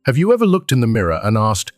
Have you ever looked in the mirror and asked,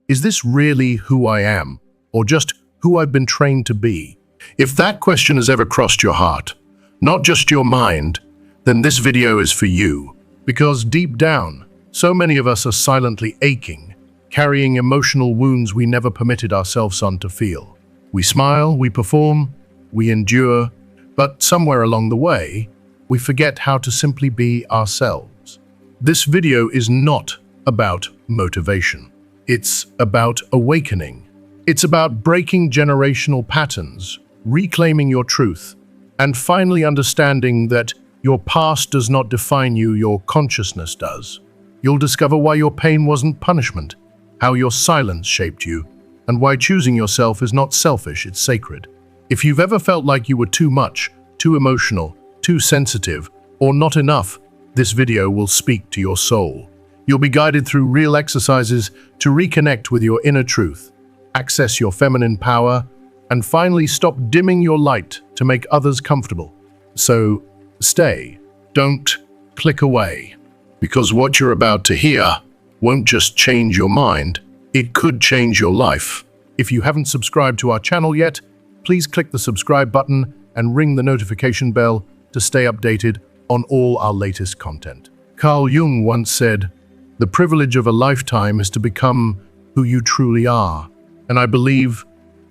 is this really who I am, or just who I've been trained to be? If that question has ever crossed your heart, not just your mind, then this video is for you. Because deep down, so many of us are silently aching, carrying emotional wounds we never permitted ourselves to feel. We smile, we perform, we endure, but somewhere along the way, we forget how to simply be ourselves. This video is not about motivation. It's about awakening. It's about breaking generational patterns, reclaiming your truth, and finally understanding that your past does not define you, your consciousness does. You'll discover why your pain wasn't punishment, how your silence shaped you, and why choosing yourself is not selfish, it's sacred. If you've ever felt like you were too much, too emotional, too sensitive, or not enough, this video will speak to your soul. You'll be guided through real exercises to reconnect with your inner truth, access your feminine power, and finally stop dimming your light to make others comfortable. So stay, don't click away, because what you're about to hear won't just change your mind, it could change your life. If you haven't subscribed to our channel yet, please click the subscribe button and ring the notification bell to stay updated on all our latest content. Carl Jung once said, "The privilege of a lifetime is to become who you truly are." And I believe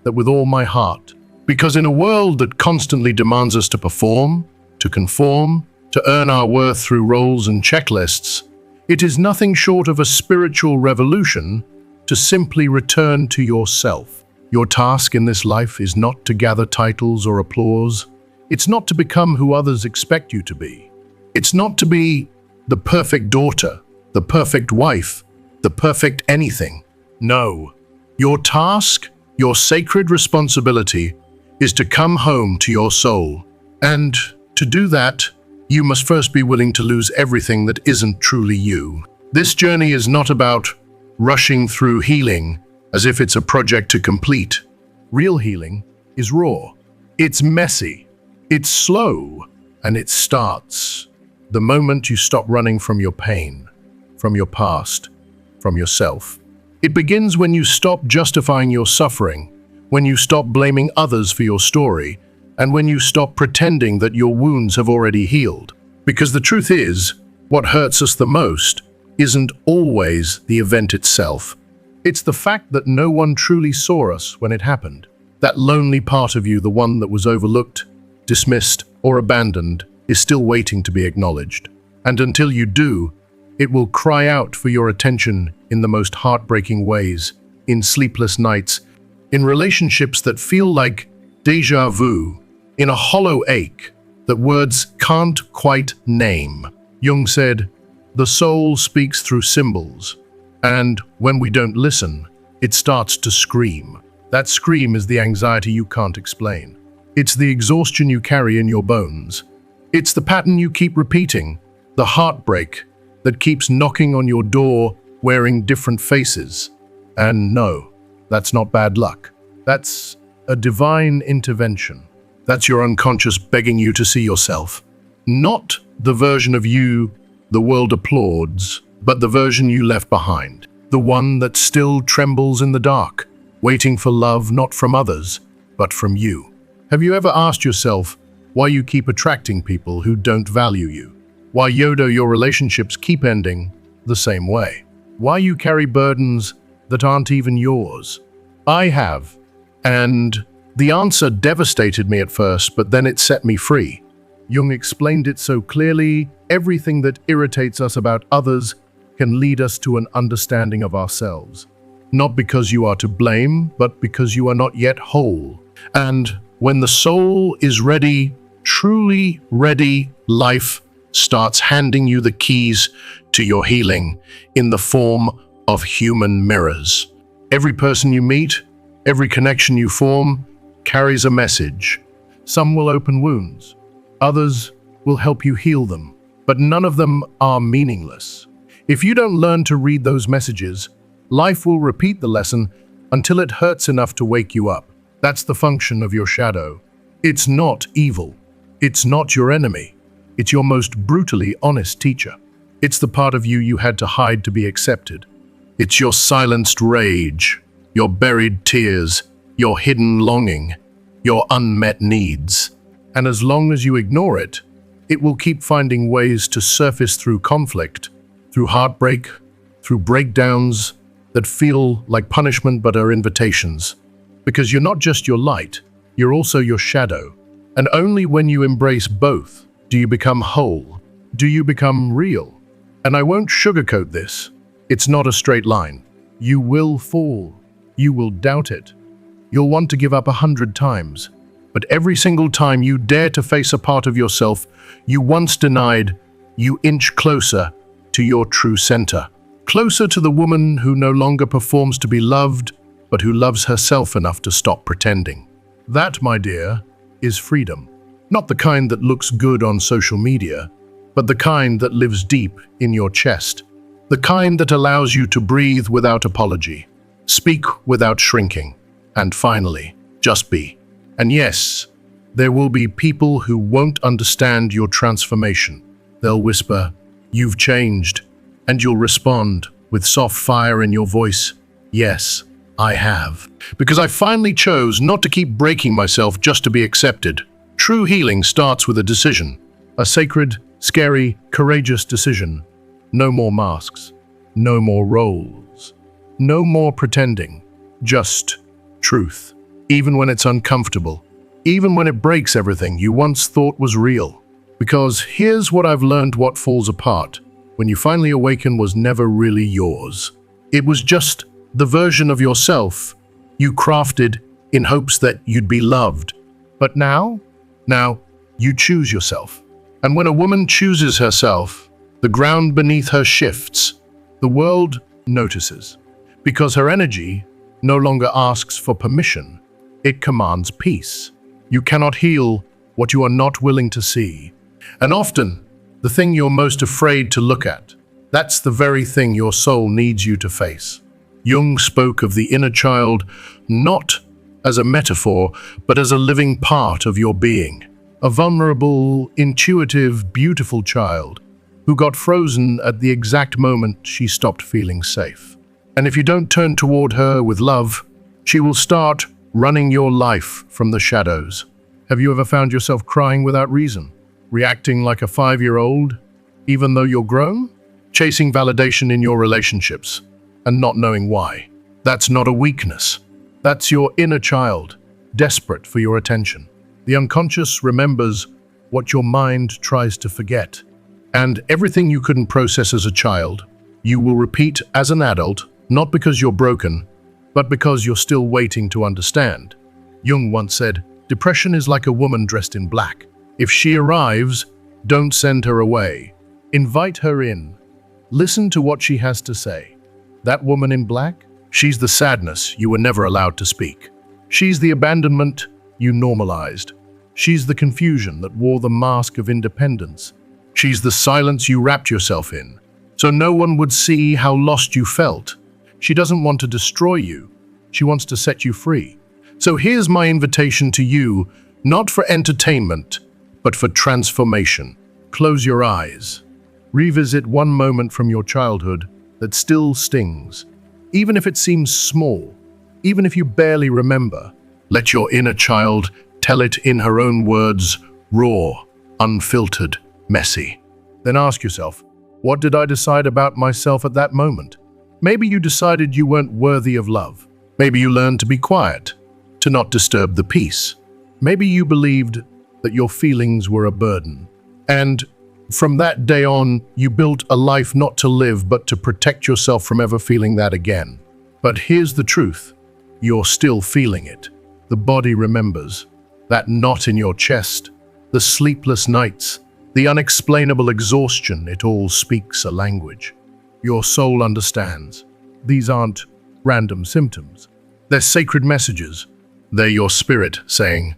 that with all my heart. Because in a world that constantly demands us to perform, to conform, to earn our worth through roles and checklists, it is nothing short of a spiritual revolution to simply return to yourself. Your task in this life is not to gather titles or applause. It's not to become who others expect you to be. It's not to be the perfect daughter, the perfect wife, the perfect anything. No. Your task, your sacred responsibility, is to come home to your soul. And to do that, you must first be willing to lose everything that isn't truly you. This journey is not about rushing through healing as if it's a project to complete. Real healing is raw. It's messy. It's slow. And it starts the moment you stop running from your pain, from your past, from yourself. It begins when you stop justifying your suffering, when you stop blaming others for your story, and when you stop pretending that your wounds have already healed. Because the truth is, what hurts us the most isn't always the event itself. It's the fact that no one truly saw us when it happened. That lonely part of you, the one that was overlooked, dismissed, or abandoned, is still waiting to be acknowledged. And until you do, it will cry out for your attention in the most heartbreaking ways, in sleepless nights, in relationships that feel like déjà vu, in a hollow ache that words can't quite name. Jung said, "The soul speaks through symbols, and when we don't listen, it starts to scream." That scream is the anxiety you can't explain. It's the exhaustion you carry in your bones. It's the pattern you keep repeating, the heartbreak that keeps knocking on your door wearing different faces. And no, that's not bad luck. That's a divine intervention. That's your unconscious begging you to see yourself. Not the version of you the world applauds, but the version you left behind. The one that still trembles in the dark, waiting for love not from others, but from you. Have you ever asked yourself why you keep attracting people who don't value you? Why your relationships keep ending the same way? Why you carry burdens that aren't even yours? I have, and the answer devastated me at first, but then it set me free. Jung explained it so clearly, everything that irritates us about others can lead us to an understanding of ourselves. Not because you are to blame, but because you are not yet whole. And when the soul is ready, truly ready, life starts handing you the keys to your healing in the form of human mirrors. Every person you meet, every connection you form, carries a message. Some will open wounds, others will help you heal them, but none of them are meaningless. If you don't learn to read those messages, life will repeat the lesson until it hurts enough to wake you up. That's the function of your shadow. It's not evil. It's not your enemy. It's your most brutally honest teacher. It's the part of you you had to hide to be accepted. It's your silenced rage, your buried tears, your hidden longing, your unmet needs. And as long as you ignore it, it will keep finding ways to surface through conflict, through heartbreak, through breakdowns that feel like punishment but are invitations. Because you're not just your light, you're also your shadow. And only when you embrace both do you become whole, do you become real. And I won't sugarcoat this. It's not a straight line. You will fall. You will doubt it. You'll want to give up 100 times. But every single time you dare to face a part of yourself you once denied, you inch closer to your true center. Closer to the woman who no longer performs to be loved, but who loves herself enough to stop pretending. That, my dear, is freedom. Not the kind that looks good on social media, but the kind that lives deep in your chest. The kind that allows you to breathe without apology, speak without shrinking, and finally, just be. And yes, there will be people who won't understand your transformation. They'll whisper, "You've changed," and you'll respond with soft fire in your voice, "Yes, I have. Because I finally chose not to keep breaking myself just to be accepted." True healing starts with a decision, a sacred, scary, courageous decision. No more masks, no more roles, no more pretending, just truth. Even when it's uncomfortable, even when it breaks everything you once thought was real. Because here's what I've learned: what falls apart when you finally awaken was never really yours. It was just the version of yourself you crafted in hopes that you'd be loved. But now you choose yourself. And when a woman chooses herself, the ground beneath her shifts. The world notices. Because her energy no longer asks for permission. It commands peace. You cannot heal what you are not willing to see. And often, the thing you're most afraid to look at, that's the very thing your soul needs you to face. Jung spoke of the inner child not as a metaphor, but as a living part of your being. A vulnerable, intuitive, beautiful child who got frozen at the exact moment she stopped feeling safe. And if you don't turn toward her with love, she will start running your life from the shadows. Have you ever found yourself crying without reason? Reacting like a 5-year-old, even though you're grown? Chasing validation in your relationships and not knowing why? That's not a weakness. That's your inner child, desperate for your attention. The unconscious remembers what your mind tries to forget. And everything you couldn't process as a child, you will repeat as an adult, not because you're broken, but because you're still waiting to understand. Jung once said, "Depression is like a woman dressed in black. If she arrives, don't send her away. Invite her in. Listen to what she has to say." That woman in black? She's the sadness you were never allowed to speak. She's the abandonment you normalized. She's the confusion that wore the mask of independence. She's the silence you wrapped yourself in, so no one would see how lost you felt. She doesn't want to destroy you. She wants to set you free. So here's my invitation to you, not for entertainment, but for transformation. Close your eyes. Revisit one moment from your childhood that still stings. Even if it seems small, even if you barely remember, let your inner child tell it in her own words, raw, unfiltered, messy. Then ask yourself, what did I decide about myself at that moment? Maybe you decided you weren't worthy of love. Maybe you learned to be quiet, to not disturb the peace. Maybe you believed that your feelings were a burden. And from that day on, you built a life not to live, but to protect yourself from ever feeling that again. But here's the truth. You're still feeling it. The body remembers. That knot in your chest, the sleepless nights, the unexplainable exhaustion, it all speaks a language. Your soul understands. These aren't random symptoms. They're sacred messages. They're your spirit saying,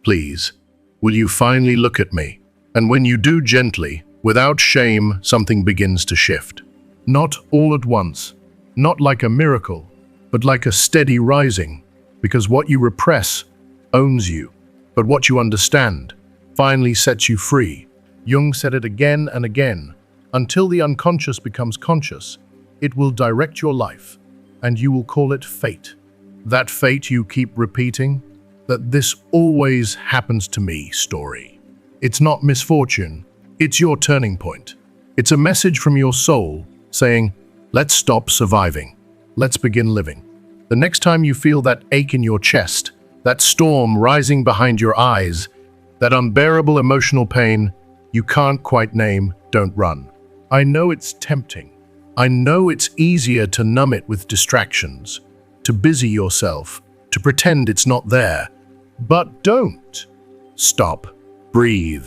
"Please, will you finally look at me?" And when you do gently, without shame, something begins to shift. Not all at once, not like a miracle, but like a steady rising, because what you repress owns you, but what you understand finally sets you free. Jung said it again and again, until the unconscious becomes conscious. It will direct your life, and you will call it fate. That fate you keep repeating, that this always happens to me story. It's not misfortune, it's your turning point. It's a message from your soul saying, let's stop surviving, let's begin living. The next time you feel that ache in your chest, that storm rising behind your eyes, that unbearable emotional pain you can't quite name, don't run. I know it's tempting. I know it's easier to numb it with distractions, to busy yourself, to pretend it's not there. But don't. Stop. Breathe.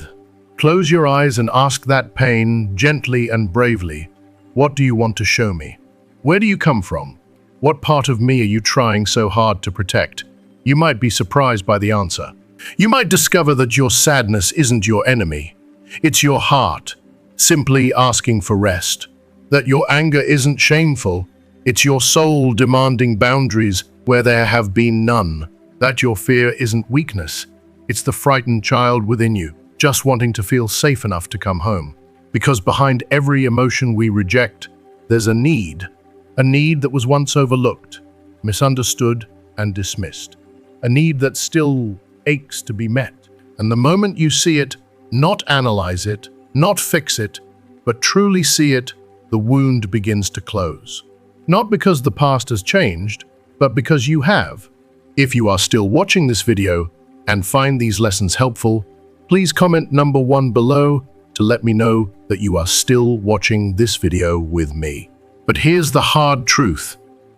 Close your eyes and ask that pain gently and bravely, what do you want to show me? Where do you come from? What part of me are you trying so hard to protect? You might be surprised by the answer. You might discover that your sadness isn't your enemy. It's your heart, simply asking for rest. That your anger isn't shameful. It's your soul demanding boundaries where there have been none. That your fear isn't weakness. It's the frightened child within you, just wanting to feel safe enough to come home. Because behind every emotion we reject, there's a need that was once overlooked, misunderstood, and dismissed. A need that still aches to be met. And the moment you see it, not analyze it, not fix it, but truly see it, the wound begins to close. Not because the past has changed, but because you have. If you are still watching this video and find these lessons helpful, please comment number 1 below to let me know that you are still watching this video with me. But here's the hard truth.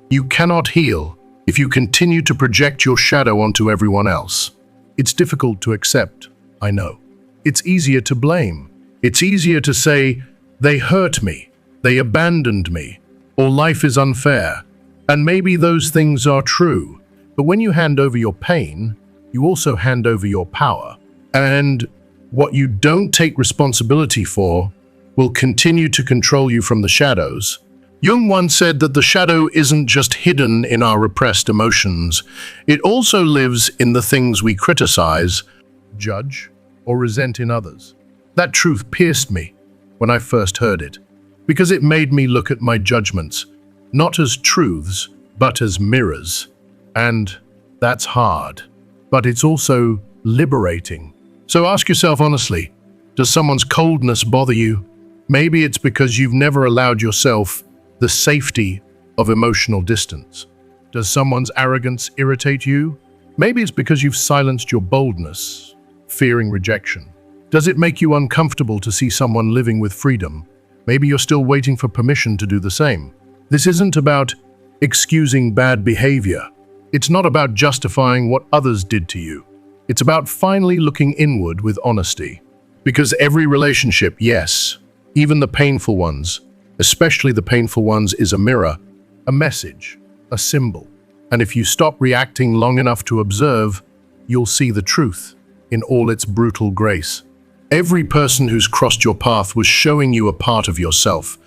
You cannot heal if you continue to project your shadow onto everyone else. It's difficult to accept, I know. It's easier to blame. It's easier to say, they hurt me, they abandoned me, or life is unfair. And maybe those things are true. But when you hand over your pain, you also hand over your power. And what you don't take responsibility for will continue to control you from the shadows. Jung once said that the shadow isn't just hidden in our repressed emotions. It also lives in the things we criticize, judge, or resent in others. That truth pierced me when I first heard it, because it made me look at my judgments, not as truths, but as mirrors. And that's hard, but it's also liberating. So ask yourself honestly, does someone's coldness bother you? Maybe it's because you've never allowed yourself the safety of emotional distance. Does someone's arrogance irritate you? Maybe it's because you've silenced your boldness, fearing rejection. Does it make you uncomfortable to see someone living with freedom? Maybe you're still waiting for permission to do the same. This isn't about excusing bad behavior. It's not about justifying what others did to you. It's about finally looking inward with honesty. Because every relationship, yes, even the painful ones, especially the painful ones, is a mirror, a message, a symbol. And if you stop reacting long enough to observe, you'll see the truth in all its brutal grace. Every person who's crossed your path was showing you a part of yourself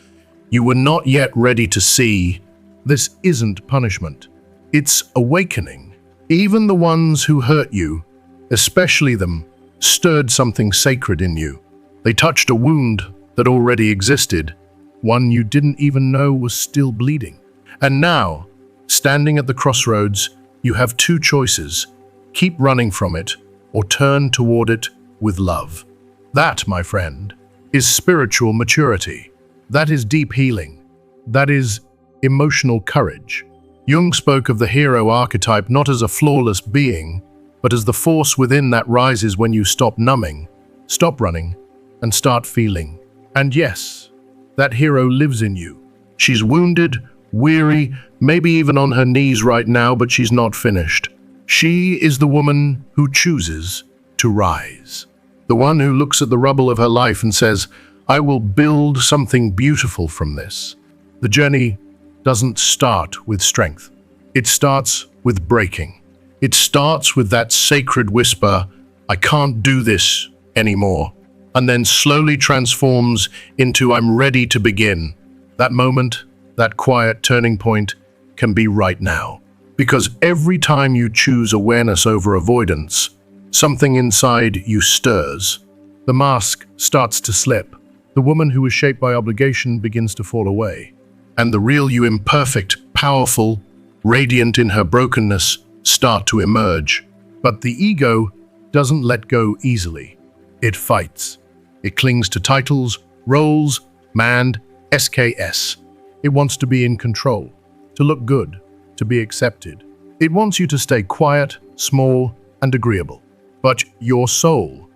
you were not yet ready to see. This isn't punishment. It's awakening. Even the ones who hurt you, especially them, stirred something sacred in you. They touched a wound that already existed, one you didn't even know was still bleeding. And now, standing at the crossroads, you have two choices: keep running from it or turn toward it with love. That, my friend, is spiritual maturity. That is deep healing. That is emotional courage. Jung spoke of the hero archetype not as a flawless being, but as the force within that rises when you stop numbing, stop running, and start feeling. And yes, that hero lives in you. She's wounded, weary, maybe even on her knees right now, but she's not finished. She is the woman who chooses to rise. The one who looks at the rubble of her life and says, I will build something beautiful from this. The journey doesn't start with strength. It starts with breaking. It starts with that sacred whisper, I can't do this anymore, and then slowly transforms into I'm ready to begin. That moment, that quiet turning point, can be right now. Because every time you choose awareness over avoidance, something inside you stirs. The mask starts to slip. The woman who is shaped by obligation begins to fall away. And the real you, imperfect, powerful, radiant in her brokenness, start to emerge. But the ego doesn't let go easily. It fights. It clings to titles, roles, man, SKS. It wants to be in control, to look good, to be accepted. It wants you to stay quiet, small, and agreeable. But your soul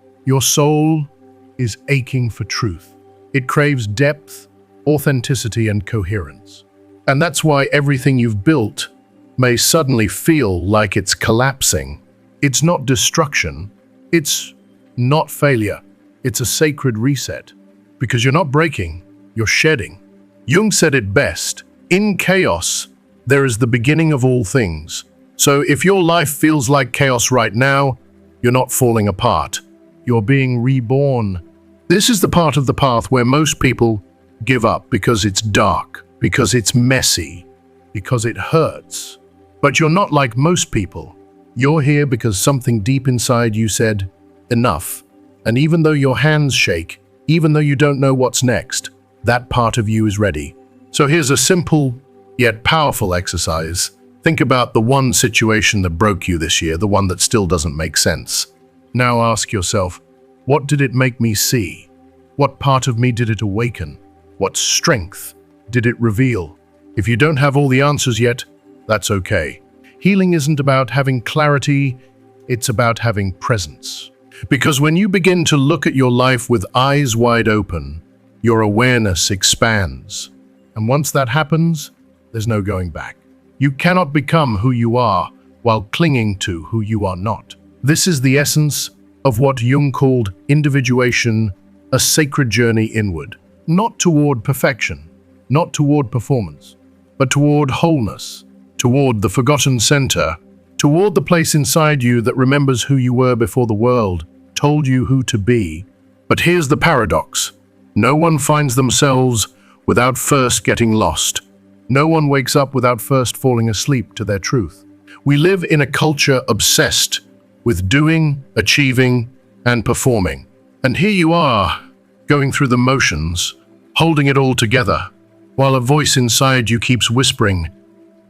is aching for truth. It craves depth, authenticity, and coherence. And that's why everything you've built may suddenly feel like it's collapsing. It's not destruction. It's not failure. It's a sacred reset. Because you're not breaking, you're shedding. Jung said it best, in chaos, there is the beginning of all things. So if your life feels like chaos right now, you're not falling apart. You're being reborn. This is the part of the path where most people give up because it's dark, because it's messy, because it hurts. But you're not like most people. You're here because something deep inside you said, enough. And even though your hands shake, even though you don't know what's next, that part of you is ready. So here's a simple yet powerful exercise. Think about the one situation that broke you this year, the one that still doesn't make sense. Now ask yourself, what did it make me see? What part of me did it awaken? What strength did it reveal? If you don't have all the answers yet, that's okay. Healing isn't about having clarity, it's about having presence. Because when you begin to look at your life with eyes wide open, your awareness expands. And once that happens, there's no going back. You cannot become who you are while clinging to who you are not. This is the essence of what Jung called individuation, a sacred journey inward. Not toward perfection, not toward performance, but toward wholeness, toward the forgotten center, toward the place inside you that remembers who you were before the world told you who to be. But here's the paradox. No one finds themselves without first getting lost. No one wakes up without first falling asleep to their truth. We live in a culture obsessed with doing, achieving, and performing. And here you are, going through the motions, holding it all together, while a voice inside you keeps whispering,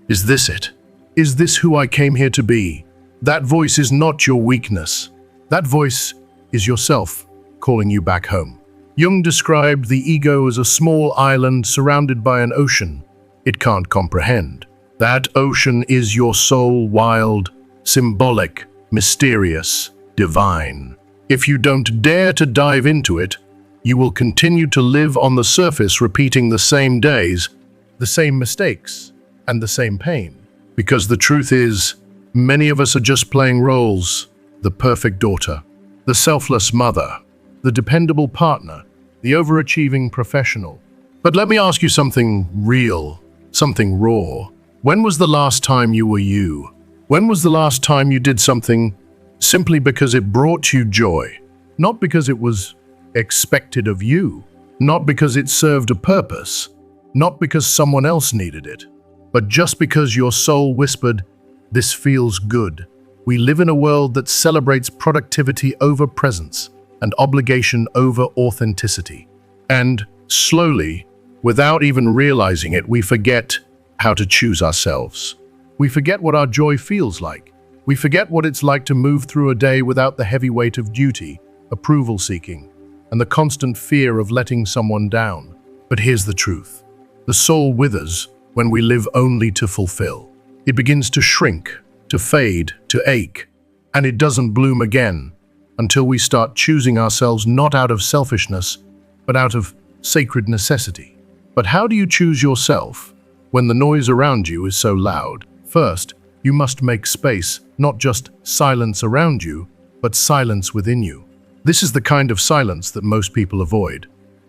"Is this it? Is this who I came here to be?" That voice is not your weakness. That voice is yourself calling you back home. Jung described the ego as a small island surrounded by an ocean it can't comprehend. That ocean is your soul, wild, symbolic, mysterious, divine. If you don't dare to dive into it, you will continue to live on the surface, repeating the same days, the same mistakes, and the same pain. Because the truth is, many of us are just playing roles: the perfect daughter, the selfless mother, the dependable partner, the overachieving professional. But let me ask you something real, something raw. When was the last time you were you? When was the last time you did something simply because it brought you joy? Not because it was expected of you, not because it served a purpose, not because someone else needed it, but just because your soul whispered, "This feels good." We live in a world that celebrates productivity over presence and obligation over authenticity. And slowly, without even realizing it, we forget how to choose ourselves. We forget what our joy feels like. We forget what it's like to move through a day without the heavy weight of duty, approval seeking, and the constant fear of letting someone down. But here's the truth. The soul withers when we live only to fulfill. It begins to shrink, to fade, to ache, and it doesn't bloom again until we start choosing ourselves not out of selfishness, but out of sacred necessity. But how do you choose yourself when the noise around you is so loud? First, you must make space, not just silence around you, but silence within you. This is the kind of silence that most people avoid.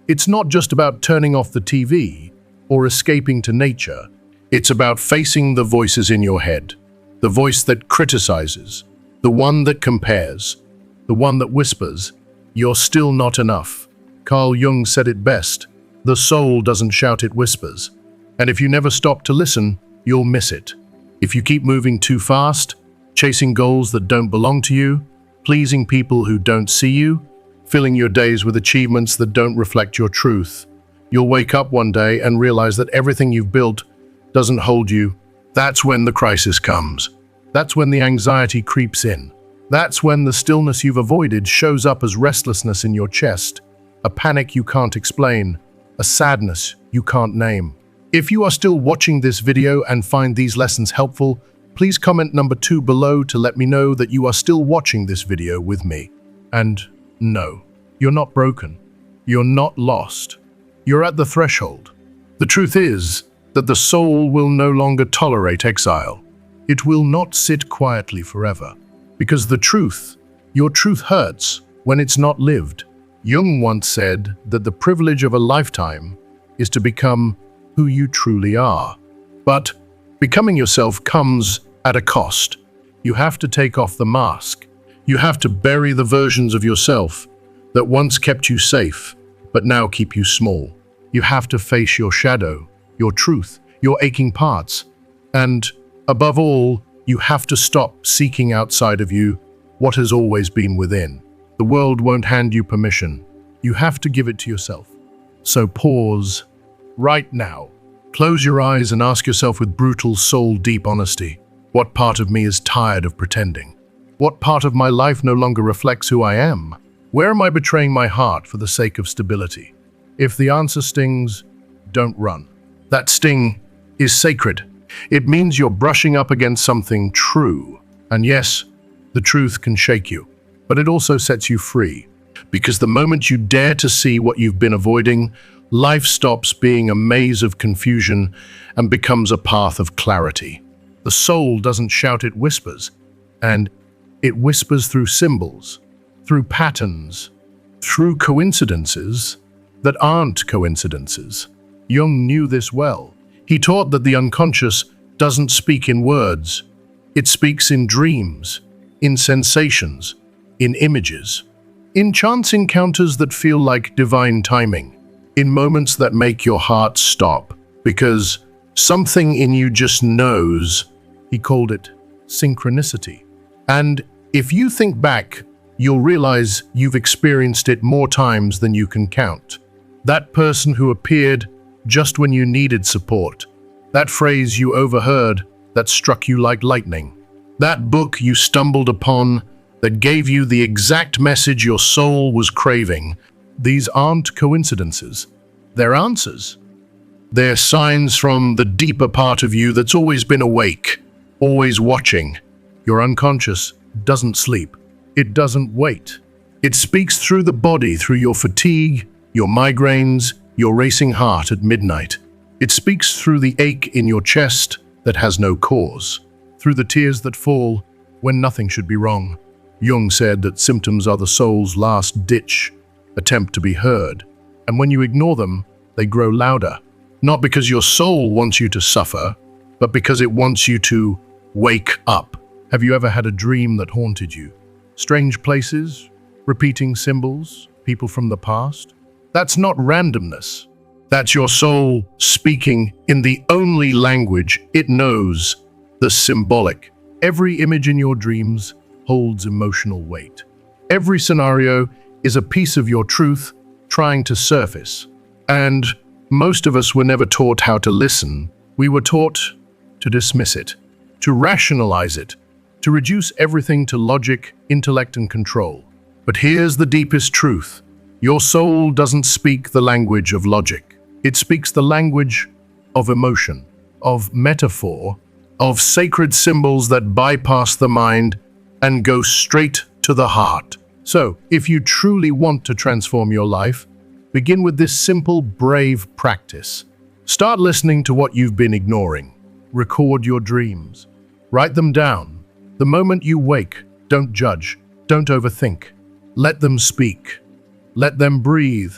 It's not just about turning off the TV or escaping to nature. It's about facing the voices in your head, the voice that criticizes, the one that compares, the one that whispers, "You're still not enough." Carl Jung said it best, "The soul doesn't shout, it whispers." And if you never stop to listen, you'll miss it. If you keep moving too fast, chasing goals that don't belong to you, pleasing people who don't see you, filling your days with achievements that don't reflect your truth. You'll wake up one day and realize that everything you've built doesn't hold you. That's when the crisis comes. That's when the anxiety creeps in. That's when the stillness you've avoided shows up as restlessness in your chest, a panic you can't explain, a sadness you can't name. If you are still watching this video and find these lessons helpful, please comment number 2 below to let me know that you are still watching this video with me. And no, you're not broken. You're not lost. You're at the threshold. The truth is that the soul will no longer tolerate exile. It will not sit quietly forever. Because the truth, your truth hurts when it's not lived. Jung once said that the privilege of a lifetime is to become who you truly are. But becoming yourself comes at a cost. You have to take off the mask. You have to bury the versions of yourself that once kept you safe, but now keep you small. You have to face your shadow, your truth, your aching parts. And above all, you have to stop seeking outside of you what has always been within. The world won't hand you permission. You have to give it to yourself. So pause right now. Close your eyes and ask yourself with brutal, soul-deep honesty, what part of me is tired of pretending? What part of my life no longer reflects who I am? Where am I betraying my heart for the sake of stability? If the answer stings, don't run. That sting is sacred. It means you're brushing up against something true. And yes, the truth can shake you, but it also sets you free. Because the moment you dare to see what you've been avoiding, life stops being a maze of confusion and becomes a path of clarity. The soul doesn't shout, it whispers. And it whispers through symbols, through patterns, through coincidences that aren't coincidences. Jung knew this well. He taught that the unconscious doesn't speak in words. It speaks in dreams, in sensations, in images, in chance encounters that feel like divine timing, in moments that make your heart stop because something in you just knows. He called it synchronicity. And if you think back, you'll realize you've experienced it more times than you can count. That person who appeared just when you needed support. That phrase you overheard that struck you like lightning. That book you stumbled upon that gave you the exact message your soul was craving. These aren't coincidences. They're answers. They're signs from the deeper part of you that's always been awake, always watching. Your unconscious doesn't sleep. It doesn't wait. It speaks through the body, through your fatigue, your migraines, your racing heart at midnight. It speaks through the ache in your chest that has no cause, through the tears that fall when nothing should be wrong. Jung said that symptoms are the soul's last-ditch attempt to be heard, and when you ignore them, they grow louder. Not because your soul wants you to suffer, but because it wants you to wake up. Have you ever had a dream that haunted you? Strange places, repeating symbols, people from the past? That's not randomness. That's your soul speaking in the only language it knows, the symbolic. Every image in your dreams holds emotional weight. Every scenario is a piece of your truth trying to surface. And most of us were never taught how to listen. We were taught to dismiss it, to rationalize it, to reduce everything to logic, intellect, and control. But here's the deepest truth. Your soul doesn't speak the language of logic. It speaks the language of emotion, of metaphor, of sacred symbols that bypass the mind and go straight to the heart. So, if you truly want to transform your life, begin with this simple, brave practice. Start listening to what you've been ignoring. Record your dreams. Write them down. The moment you wake, don't judge, don't overthink. Let them speak. Let them breathe.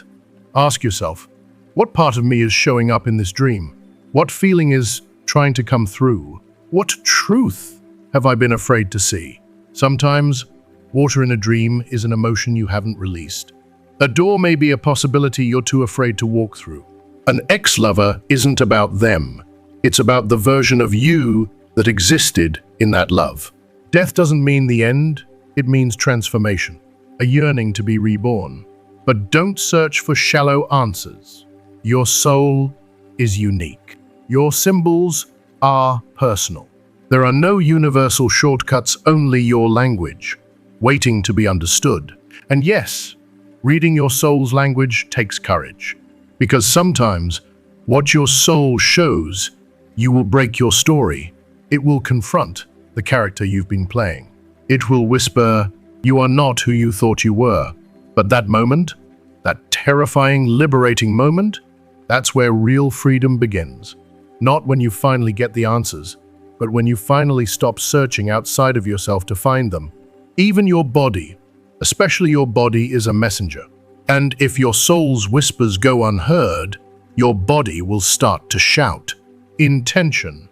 Ask yourself, what part of me is showing up in this dream? What feeling is trying to come through? What truth have I been afraid to see? Sometimes, water in a dream is an emotion you haven't released. A door may be a possibility you're too afraid to walk through. An ex-lover isn't about them. It's about the version of you that existed in that love. Death doesn't mean the end, it means transformation. a yearning to be reborn. But don't search for shallow answers. Your soul is unique. Your symbols are personal. There are no universal shortcuts, only your language, waiting to be understood. And yes, reading your soul's language takes courage. Because sometimes, what your soul shows, you will break your story. It will confront the character you've been playing. It will whisper, "You are not who you thought you were." But that moment, that terrifying, liberating moment, that's where real freedom begins. Not when you finally get the answers, but when you finally stop searching outside of yourself to find them. Even your body, especially your body, is a messenger. And if your soul's whispers go unheard, your body will start to shout. In tension,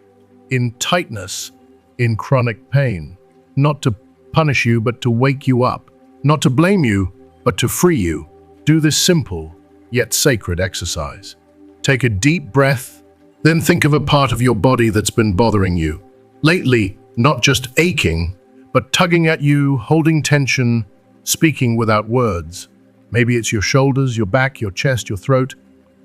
in tightness, in chronic pain. Not to punish you, but to wake you up. Not to blame you, but to free you. Do this simple, yet sacred exercise. Take a deep breath, then think of a part of your body that's been bothering you. Lately, not just aching, but tugging at you, holding tension, speaking without words. Maybe it's your shoulders, your back, your chest, your throat.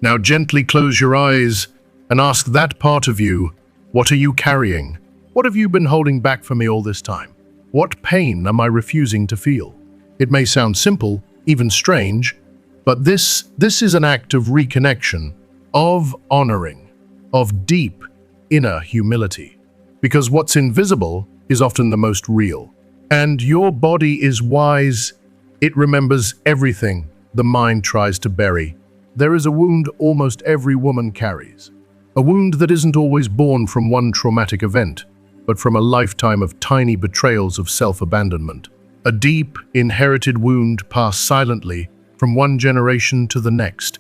Now gently close your eyes and ask that part of you, what are you carrying? What have you been holding back from me all this time? What pain am I refusing to feel? It may sound simple, even strange, but this is an act of reconnection, of honoring, of deep inner humility. Because what's invisible is often the most real. And your body is wise. It remembers everything the mind tries to bury. There is a wound almost every woman carries. A wound that isn't always born from one traumatic event, but from a lifetime of tiny betrayals of self-abandonment. A deep, inherited wound passed silently from one generation to the next.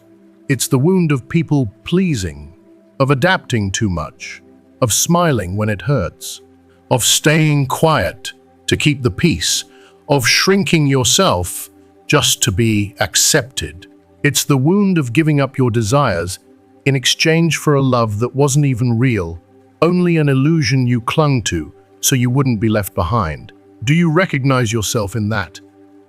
It's the wound of people pleasing, of adapting too much, of smiling when it hurts, of staying quiet to keep the peace, of shrinking yourself just to be accepted. It's the wound of giving up your desires in exchange for a love that wasn't even real, only an illusion you clung to so you wouldn't be left behind. Do you recognize yourself in that?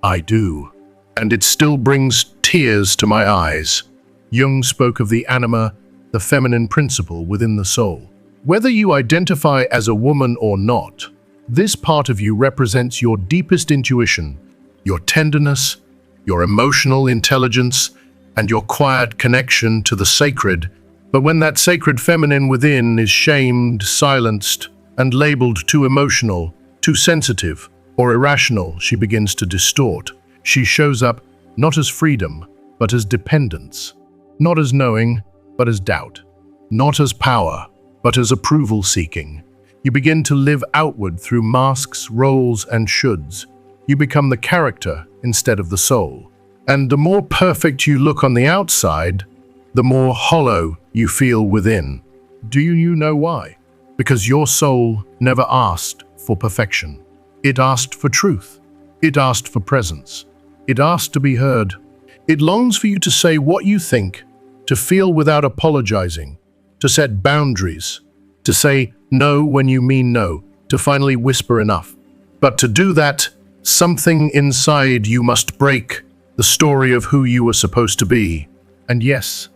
I do. And it still brings tears to my eyes. Jung spoke of the anima, the feminine principle within the soul. Whether you identify as a woman or not, this part of you represents your deepest intuition, your tenderness, your emotional intelligence, and your quiet connection to the sacred. But when that sacred feminine within is shamed, silenced, and labeled too emotional, too sensitive, or irrational, she begins to distort. She shows up not as freedom, but as dependence. Not as knowing, but as doubt. Not as power, but as approval-seeking. You begin to live outward through masks, roles, and shoulds. You become the character instead of the soul. And the more perfect you look on the outside, the more hollow you feel within. Do you know why? Because your soul never asked for perfection. It asked for truth. It asked for presence. It asked to be heard. It longs for you to say what you think, to feel without apologizing, to set boundaries, to say no when you mean no, to finally whisper enough. But to do that, something inside you must break the story of who you were supposed to be. And yes,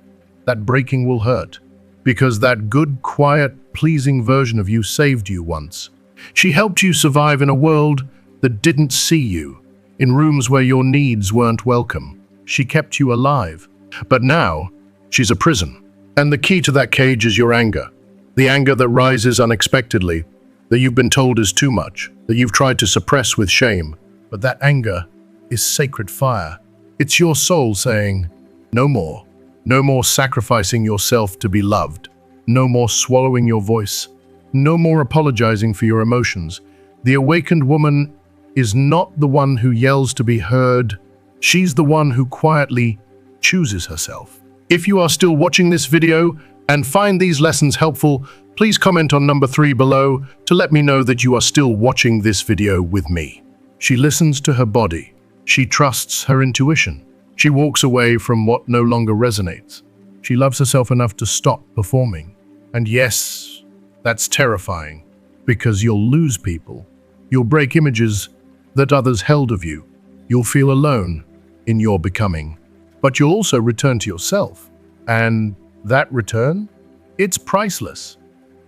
that breaking will hurt, because that good, quiet, pleasing version of you saved you once. She helped you survive in a world that didn't see you, in rooms where your needs weren't welcome. She kept you alive. But now, she's a prison. And the key to that cage is your anger. The anger that rises unexpectedly, that you've been told is too much, that you've tried to suppress with shame. But that anger is sacred fire. It's your soul saying, no more. No more sacrificing yourself to be loved. No more swallowing your voice. No more apologizing for your emotions. The awakened woman is not the one who yells to be heard. She's the one who quietly chooses herself. If you are still watching this video and find these lessons helpful, please comment on number 3 below to let me know that you are still watching this video with me. She listens to her body. She trusts her intuition. She walks away from what no longer resonates. She loves herself enough to stop performing. And yes, that's terrifying, because you'll lose people. You'll break images that others held of you. You'll feel alone in your becoming, but you'll also return to yourself. And that return? It's priceless.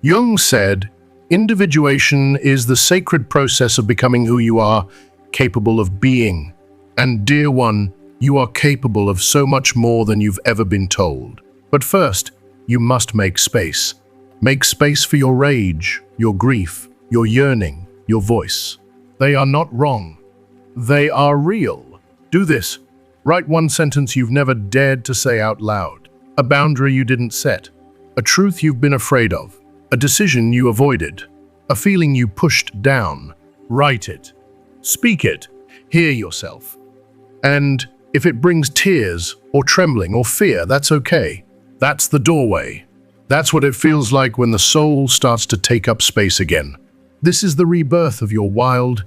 Jung said, individuation is the sacred process of becoming who you are capable of being. And dear one, you are capable of so much more than you've ever been told. But first, you must make space. Make space for your rage, your grief, your yearning, your voice. They are not wrong. They are real. Do this. Write one sentence you've never dared to say out loud. A boundary you didn't set. A truth you've been afraid of. A decision you avoided. A feeling you pushed down. Write it. Speak it. Hear yourself. And if it brings tears or trembling or fear, that's okay. That's the doorway. That's what it feels like when the soul starts to take up space again. This is the rebirth of your wild,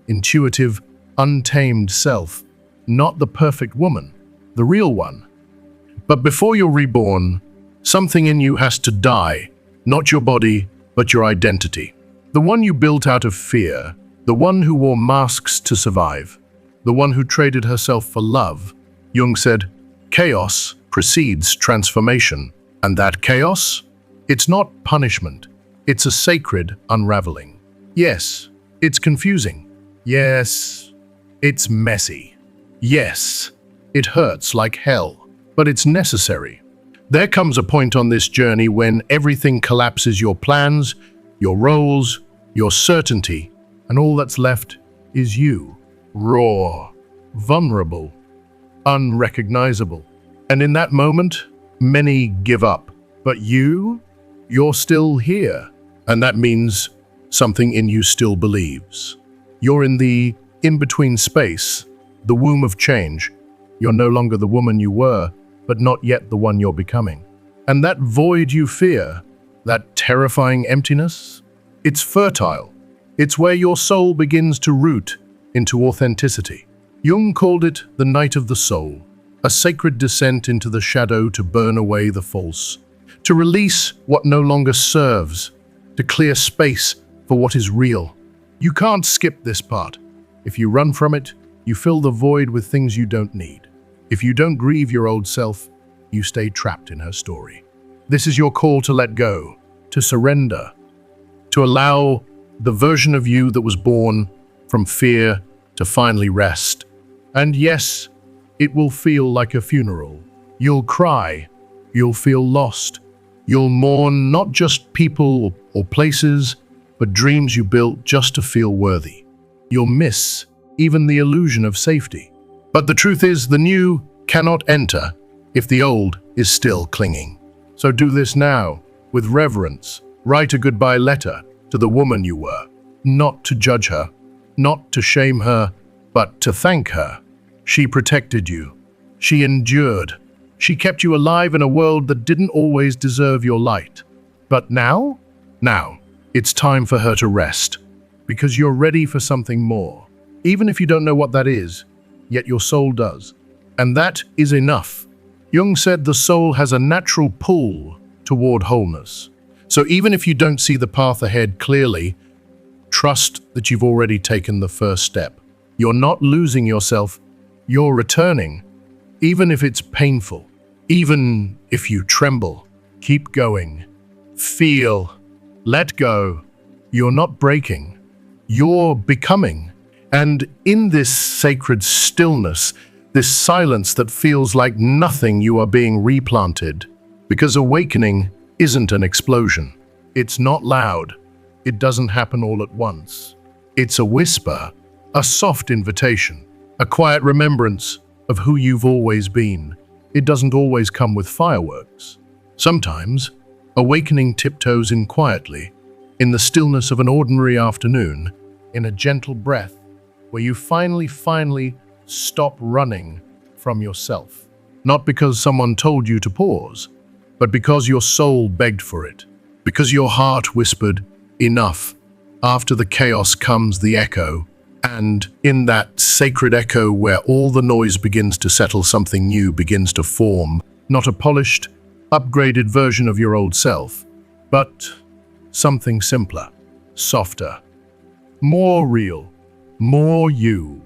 intuitive, untamed self. Not the perfect woman, the real one. But before you're reborn, something in you has to die. Not your body, but your identity. The one you built out of fear. The one who wore masks to survive. The one who traded herself for love. Jung said, chaos precedes transformation. And that chaos? It's not punishment. It's a sacred unraveling. Yes, it's confusing. Yes, it's messy. Yes, it hurts like hell. But it's necessary. There comes a point on this journey when everything collapses, your plans, your roles, your certainty, and all that's left is you. Raw, vulnerable, unrecognizable. And in that moment, many give up. But you're still here. And that means something in you still believes. You're in the in-between space, the womb of change. You're no longer the woman you were, but not yet the one you're becoming. And that void you fear, that terrifying emptiness, it's fertile. It's where your soul begins to root into authenticity. Jung called it the night of the soul, a sacred descent into the shadow to burn away the false, to release what no longer serves, to clear space for what is real. You can't skip this part. If you run from it, you fill the void with things you don't need. If you don't grieve your old self, you stay trapped in her story. This is your call to let go, to surrender, to allow the version of you that was born from fear to finally rest. And yes, it will feel like a funeral. You'll cry, you'll feel lost, you'll mourn not just people or places, but dreams you built just to feel worthy. You'll miss even the illusion of safety. But the truth is, the new cannot enter if the old is still clinging. So do this now, with reverence. Write a goodbye letter to the woman you were, not to judge her, not to shame her, but to thank her. She protected you. She endured. She kept you alive in a world that didn't always deserve your light. But now, it's time for her to rest, because you're ready for something more. Even if you don't know what that is, yet your soul does. And that is enough. Jung said the soul has a natural pull toward wholeness. So even if you don't see the path ahead clearly, trust that you've already taken the first step. You're not losing yourself, you're returning. Even if it's painful, even if you tremble, keep going. Feel, let go. You're not breaking, you're becoming. And in this sacred stillness, this silence that feels like nothing, you are being replanted. Because awakening isn't an explosion. It's not loud. It doesn't happen all at once. It's a whisper, a soft invitation, a quiet remembrance of who you've always been. It doesn't always come with fireworks. Sometimes, awakening tiptoes in quietly, in the stillness of an ordinary afternoon, in a gentle breath, where you finally stop running from yourself. Not because someone told you to pause, but because your soul begged for it. Because your heart whispered, enough. After the chaos comes the echo. And in that sacred echo where all the noise begins to settle, something new begins to form. Not a polished, upgraded version of your old self, but something simpler, softer, more real, more you.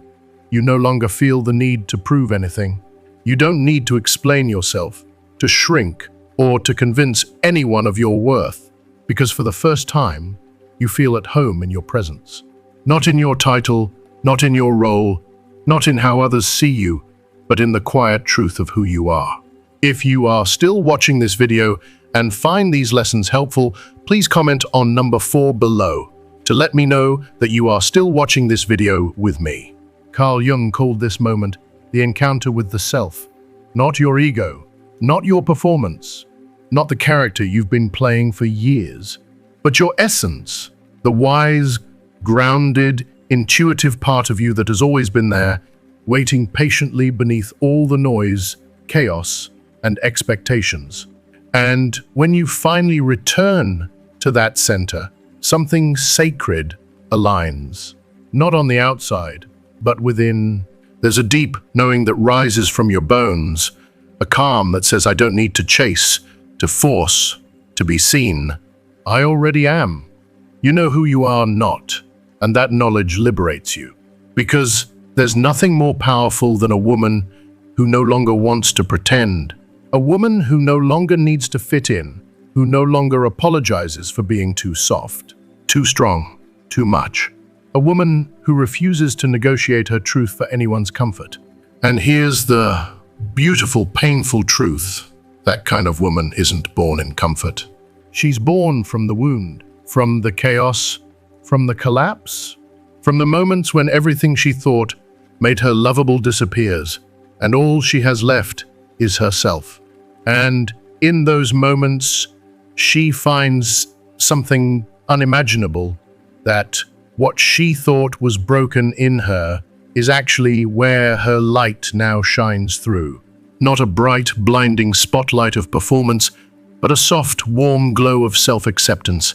You no longer feel the need to prove anything. You don't need to explain yourself, to shrink, or to convince anyone of your worth, because for the first time, you feel at home in your presence. Not in your title, not in your role, not in how others see you, but in the quiet truth of who you are. If you are still watching this video and find these lessons helpful, please comment on number 4 below to let me know that you are still watching this video with me. Carl Jung called this moment the encounter with the self, not your ego, not your performance, not the character you've been playing for years, but your essence, the wise, grounded, intuitive part of you that has always been there, waiting patiently beneath all the noise, chaos, and expectations. And when you finally return to that center, something sacred aligns, not on the outside, but within. There's a deep knowing that rises from your bones, a calm that says, I don't need to chase, to force, to be seen. I already am. You know who you are not, and that knowledge liberates you. Because there's nothing more powerful than a woman who no longer wants to pretend, a woman who no longer needs to fit in, who no longer apologizes for being too soft, too strong, too much. A woman who refuses to negotiate her truth for anyone's comfort. And here's the beautiful, painful truth. That kind of woman isn't born in comfort. She's born from the wound, from the chaos, from the collapse, from the moments when everything she thought made her lovable disappears, and all she has left is herself. And in those moments, she finds something unimaginable, that what she thought was broken in her is actually where her light now shines through. Not a bright, blinding spotlight of performance, but a soft, warm glow of self-acceptance.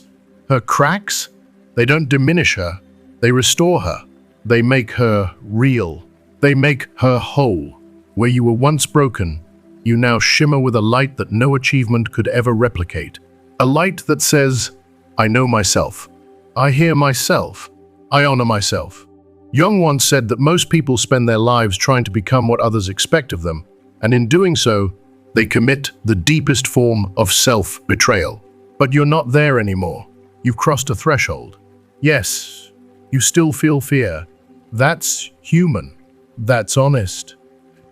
Her cracks, they don't diminish her, they restore her. They make her real. They make her whole. Where you were once broken, you now shimmer with a light that no achievement could ever replicate. A light that says, I know myself. I hear myself. I honor myself. Jung once said that most people spend their lives trying to become what others expect of them, and in doing so, they commit the deepest form of self-betrayal. But you're not there anymore. You've crossed a threshold. Yes, you still feel fear. That's human. That's honest.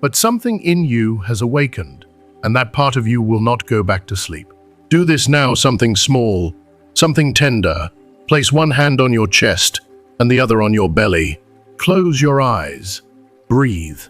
But something in you has awakened, and that part of you will not go back to sleep. Do this now, something small, something tender. Place one hand on your chest and the other on your belly. Close your eyes, breathe,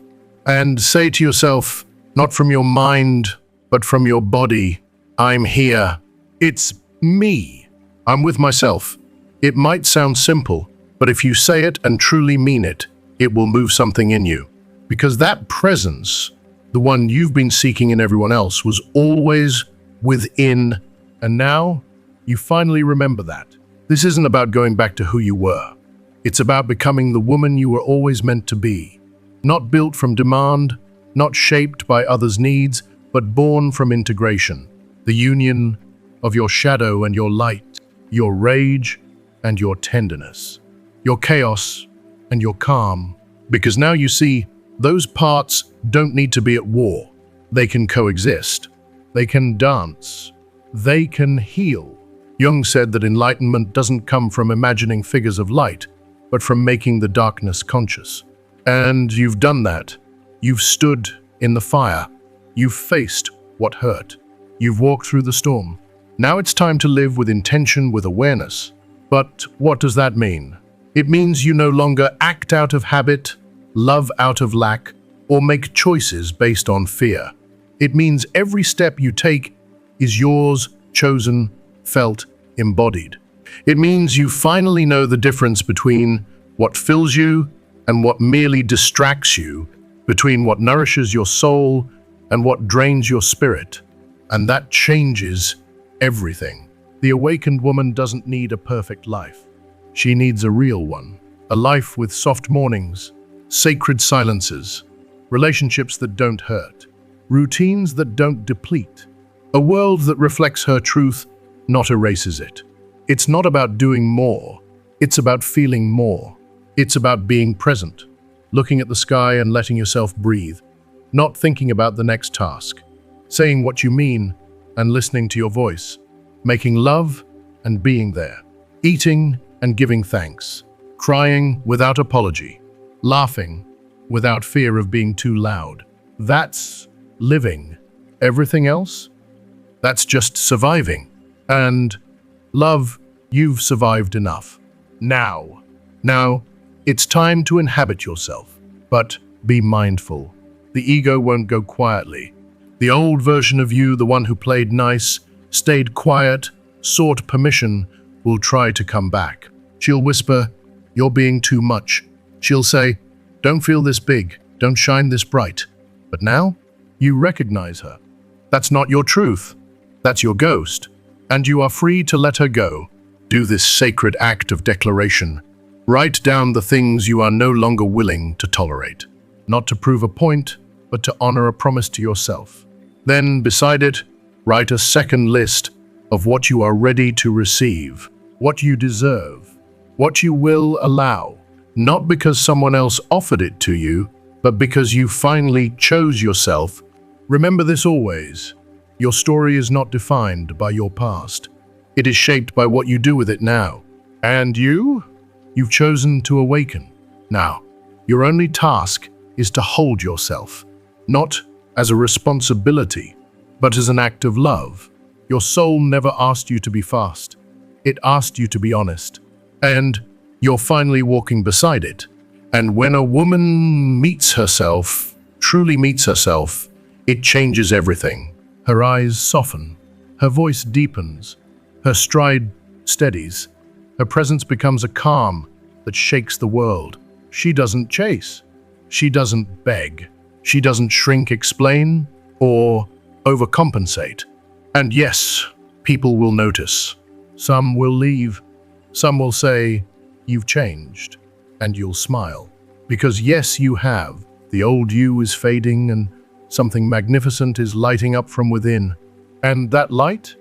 and say to yourself, not from your mind, but from your body, I'm here. It's me. I'm with myself. It might sound simple, but if you say it and truly mean it, it will move something in you. Because that presence, the one you've been seeking in everyone else, was always within, and now you finally remember that. This isn't about going back to who you were. It's about becoming the woman you were always meant to be. Not built from demand, not shaped by others' needs, but born from integration. The union of your shadow and your light, your rage and your tenderness, your chaos and your calm. Because now you see, those parts don't need to be at war. They can coexist. They can dance. They can heal. Jung said that enlightenment doesn't come from imagining figures of light, but from making the darkness conscious. And you've done that. You've stood in the fire. You've faced what hurt. You've walked through the storm. Now it's time to live with intention, with awareness. But what does that mean? It means you no longer act out of habit, love out of lack, or make choices based on fear. It means every step you take is yours, chosen, felt, embodied. It means you finally know the difference between what fills you and what merely distracts you, between what nourishes your soul and what drains your spirit. And that changes everything. The awakened woman doesn't need a perfect life. She needs a real one. A life with soft mornings, sacred silences, relationships that don't hurt, routines that don't deplete. A world that reflects her truth, not erases it. It's not about doing more. It's about feeling more. It's about being present. looking at the sky and letting yourself breathe, not thinking about the next task, saying what you mean and listening to your voice, making love and being there, eating and giving thanks, crying without apology, laughing without fear of being too loud. That's living. Everything else? That's just surviving. And love, you've survived enough. Now, it's time to inhabit yourself. But be mindful. The ego won't go quietly. The old version of you, the one who played nice, stayed quiet, sought permission, will try to come back. She'll whisper, "You're being too much." She'll say, "Don't feel this big, don't shine this bright." But now, you recognize her. That's not your truth. That's your ghost. And you are free to let her go. Do this sacred act of declaration. Write down the things you are no longer willing to tolerate. Not to prove a point, but to honor a promise to yourself. Then, beside it, write a second list of what you are ready to receive, what you deserve, what you will allow, not because someone else offered it to you, but because you finally chose yourself. Remember this always. Your story is not defined by your past. It is shaped by what you do with it now. And you've chosen to awaken. Now, your only task is to hold yourself, not as a responsibility, but as an act of love. Your soul never asked you to be fast. It asked you to be honest. And you're finally walking beside it. And when a woman meets herself, truly meets herself, it changes everything. Her eyes soften, her voice deepens, her stride steadies, her presence becomes a calm that shakes the world. She doesn't chase, she doesn't beg, she doesn't shrink, explain, or overcompensate. And yes, people will notice. Some will leave, some will say, "You've changed," and you'll smile. Because yes, you have. The old you is fading and something magnificent is lighting up from within. And that light?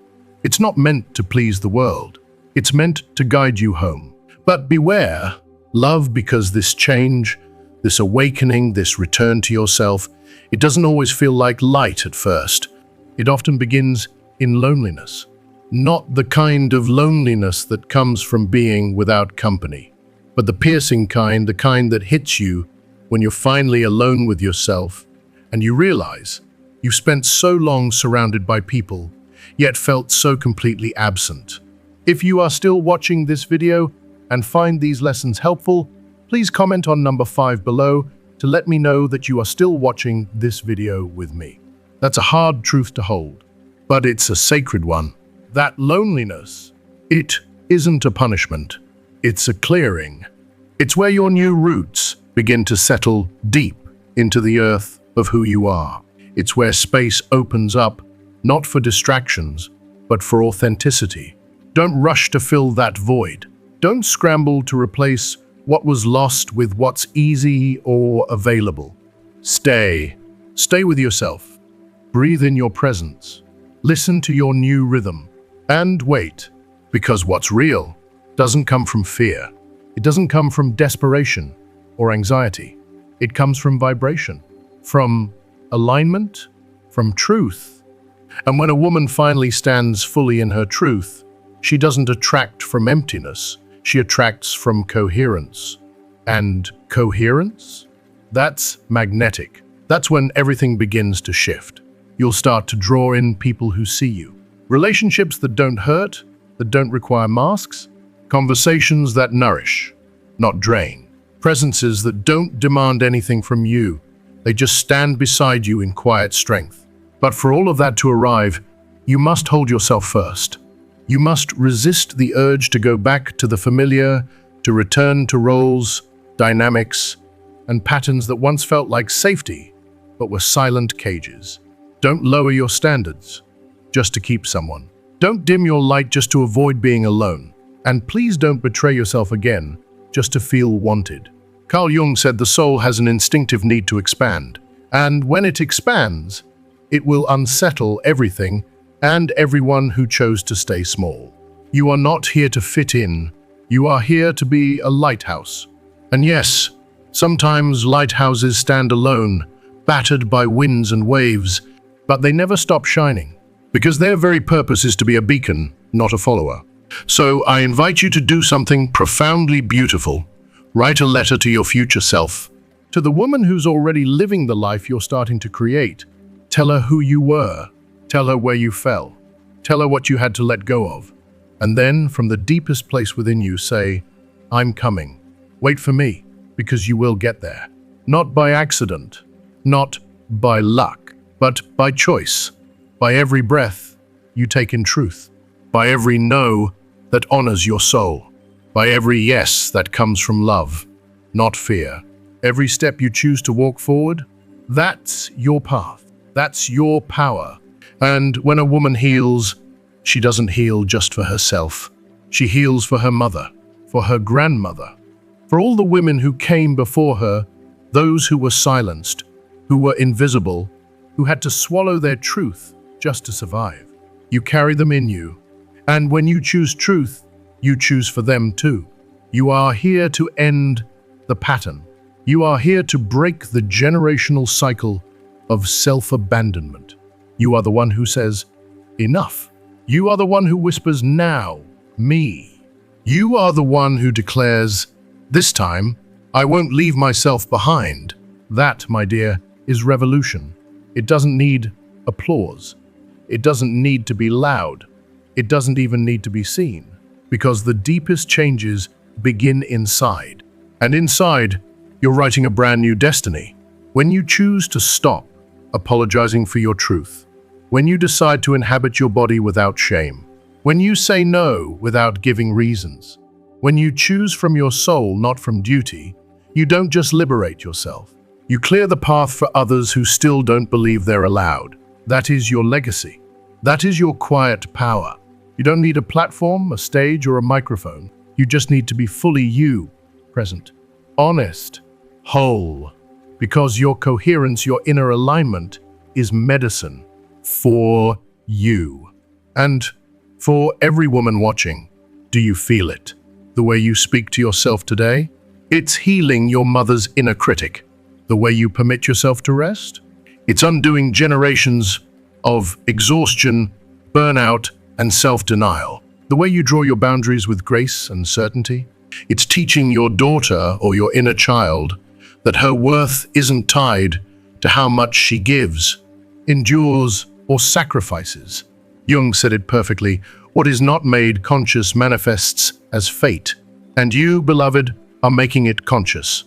It's not meant to please the world. It's meant to guide you home. But beware, love, because this change, this awakening, this return to yourself, it doesn't always feel like light at first. It often begins in loneliness. Not the kind of loneliness that comes from being without company, but the piercing kind, the kind that hits you when you're finally alone with yourself and you realize you've spent so long surrounded by people, yet felt so completely absent. If you are still watching this video and find these lessons helpful, please comment on number 5 below to let me know that you are still watching this video with me. That's a hard truth to hold, but it's a sacred one. That loneliness, it isn't a punishment. It's a clearing. It's where your new roots begin to settle deep into the earth of who you are. It's where space opens up, not for distractions, but for authenticity. Don't rush to fill that void. Don't scramble to replace what was lost with what's easy or available. Stay with yourself. Breathe in your presence. Listen to your new rhythm. And wait, because what's real doesn't come from fear. It doesn't come from desperation or anxiety. It comes from vibration, from alignment, from truth. And when a woman finally stands fully in her truth, she doesn't attract from emptiness. She attracts from coherence. And coherence? That's magnetic. That's when everything begins to shift. You'll start to draw in people who see you. Relationships that don't hurt, that don't require masks. Conversations that nourish, not drain. Presences that don't demand anything from you. They just stand beside you in quiet strength. But for all of that to arrive, you must hold yourself first. You must resist the urge to go back to the familiar, to return to roles, dynamics, and patterns that once felt like safety, but were silent cages. Don't lower your standards just to keep someone. Don't dim your light just to avoid being alone. And please don't betray yourself again just to feel wanted. Carl Jung said the soul has an instinctive need to expand. And when it expands, it will unsettle everything and everyone who chose to stay small. You are not here to fit in. You are here to be a lighthouse. And yes, Sometimes lighthouses stand alone, battered by winds and waves, but they never stop shining, because their very purpose is to be a beacon, not a follower. So I invite you to do something profoundly beautiful. Write a letter to your future self, to the woman who's already living the life you're starting to create. Tell her who you were. Tell her where you fell. Tell her what you had to let go of. And then, from the deepest place within you, say, I'm coming. Wait for me, because you will get there. Not by accident, not by luck, but by choice. By every breath you take in truth. By every no that honors your soul. By every yes that comes from love, not fear. Every step you choose to walk forward, that's your path. That's your power. And when a woman heals, she doesn't heal just for herself. She heals for her mother, for her grandmother, for all the women who came before her, those who were silenced, who were invisible, who had to swallow their truth just to survive. You carry them in you. And when you choose truth, you choose for them too. You are here to end the pattern. You are here to break the generational cycle of self-abandonment. You are the one who says, enough. You are the one who whispers, now, me. You are the one who declares, this time, I won't leave myself behind. That, my dear, is revolution. It doesn't need applause. It doesn't need to be loud. It doesn't even need to be seen, because the deepest changes begin inside. And inside, you're writing a brand new destiny. When you choose to stop apologizing for your truth, when you decide to inhabit your body without shame, when you say no without giving reasons, when you choose from your soul, not from duty, you don't just liberate yourself. You clear the path for others who still don't believe they're allowed. That is your legacy. That is your quiet power. You don't need a platform, a stage, or a microphone. You just need to be fully you, present, honest, whole, because your coherence, your inner alignment is medicine for you. And for every woman watching, do you feel it? The way you speak to yourself today? It's healing your mother's inner critic. The way you permit yourself to rest? It's undoing generations of exhaustion, burnout, and self-denial. The way you draw your boundaries with grace and certainty? It's teaching your daughter or your inner child that her worth isn't tied to how much she gives, endures, or sacrifices. Jung said it perfectly, what is not made conscious manifests as fate, and you, beloved, are making it conscious.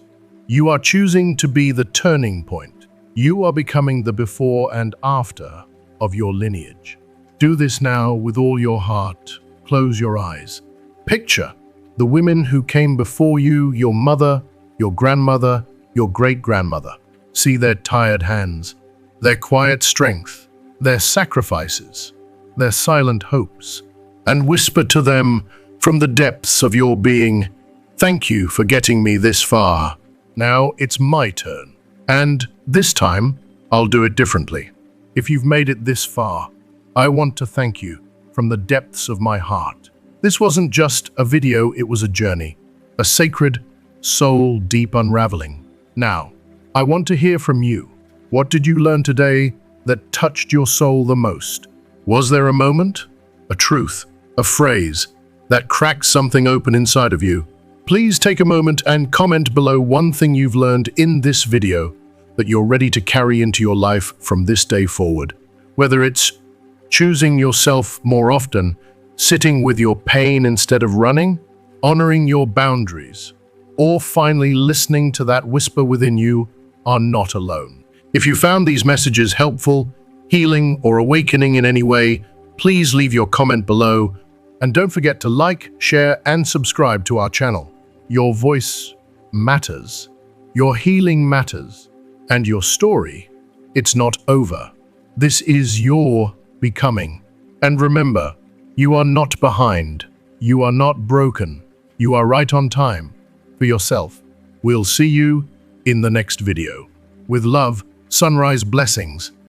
You are choosing to be the turning point. You are becoming the before and after of your lineage. Do this now with all your heart. Close your eyes. Picture the women who came before you, your mother, your grandmother, your great-grandmother. See their tired hands, their quiet strength, their sacrifices, their silent hopes, and whisper to them from the depths of your being, thank you for getting me this far. Now it's my turn. And this time, I'll do it differently. If you've made it this far, I want to thank you from the depths of my heart. This wasn't just a video, it was a journey, a sacred, soul-deep unraveling. Now, I want to hear from you. What did you learn today that touched your soul the most? Was there a moment, a truth, a phrase that cracked something open inside of you? Please take a moment and comment below one thing you've learned in this video that you're ready to carry into your life from this day forward. Whether it's choosing yourself more often, sitting with your pain instead of running, honoring your boundaries, or finally listening to that whisper within you, are not alone. If you found these messages helpful, healing, or awakening in any way, please leave your comment below, and don't forget to like, share, and subscribe to our channel. Your voice matters, your healing matters, and your story, it's not over. This is your becoming. And remember, you are not behind, you are not broken, you are right on time for yourself. We'll see you in the next video. With love, sunrise blessings.